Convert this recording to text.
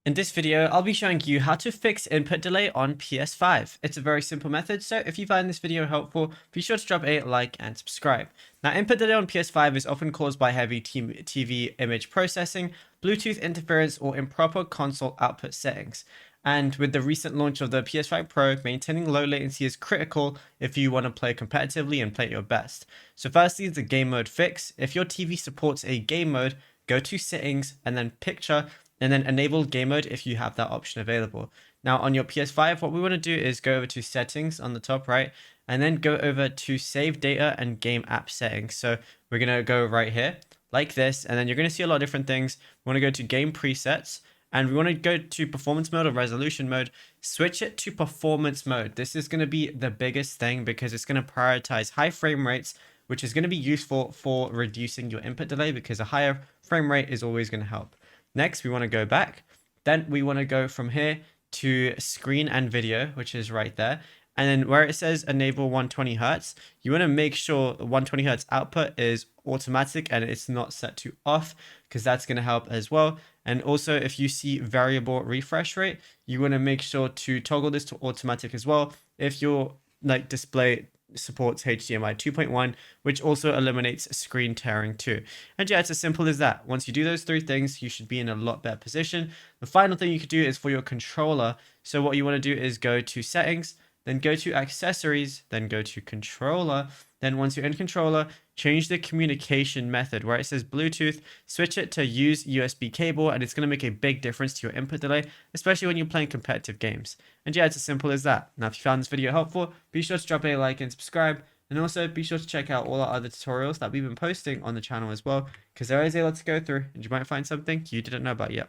In this video, I'll be showing you how to fix input delay on PS5. It's a very simple method, so if you find this video helpful, be sure to drop a like and subscribe. Now, input delay on PS5 is often caused by heavy TV image processing, Bluetooth interference, or improper console output settings. And with the recent launch of the PS5 Pro, maintaining low latency is critical if you want to play competitively and play at your best. So firstly, the game mode fix. If your TV supports a game mode, go to settings and then picture, and then enable game mode if you have that option available. Now on your PS5, what we want to do is go over to settings on the top right, and then go over to save data and game app settings. So we're going to go right here like this, and then you're going to see a lot of different things. We want to go to game presets, and we want to go to performance mode or resolution mode, switch it to performance mode. This is going to be the biggest thing because it's going to prioritize high frame rates, which is going to be useful for reducing your input delay because a higher frame rate is always going to help. Next, we want to go back. Then we want to go from here to screen and video, which is right there. And then where it says enable 120 Hertz, you want to make sure 120 Hertz output is automatic and it's not set to off, because that's going to help as well. And also, if you see variable refresh rate, you want to make sure to toggle this to automatic as well if your display supports HDMI 2.1, which also eliminates screen tearing too. And yeah, it's as simple as that. Once you do those three things, you should be in a lot better position. The final thing you could do is for your controller. So what you want to do is go to settings, then go to accessories, then go to controller. Then once you're in controller, change the communication method where it says Bluetooth, switch it to use USB cable, and it's going to make a big difference to your input delay, especially when you're playing competitive games. And yeah, it's as simple as that. Now, if you found this video helpful, be sure to drop a like and subscribe. And also be sure to check out all our other tutorials that we've been posting on the channel as well, because there is a lot to go through and you might find something you didn't know about yet.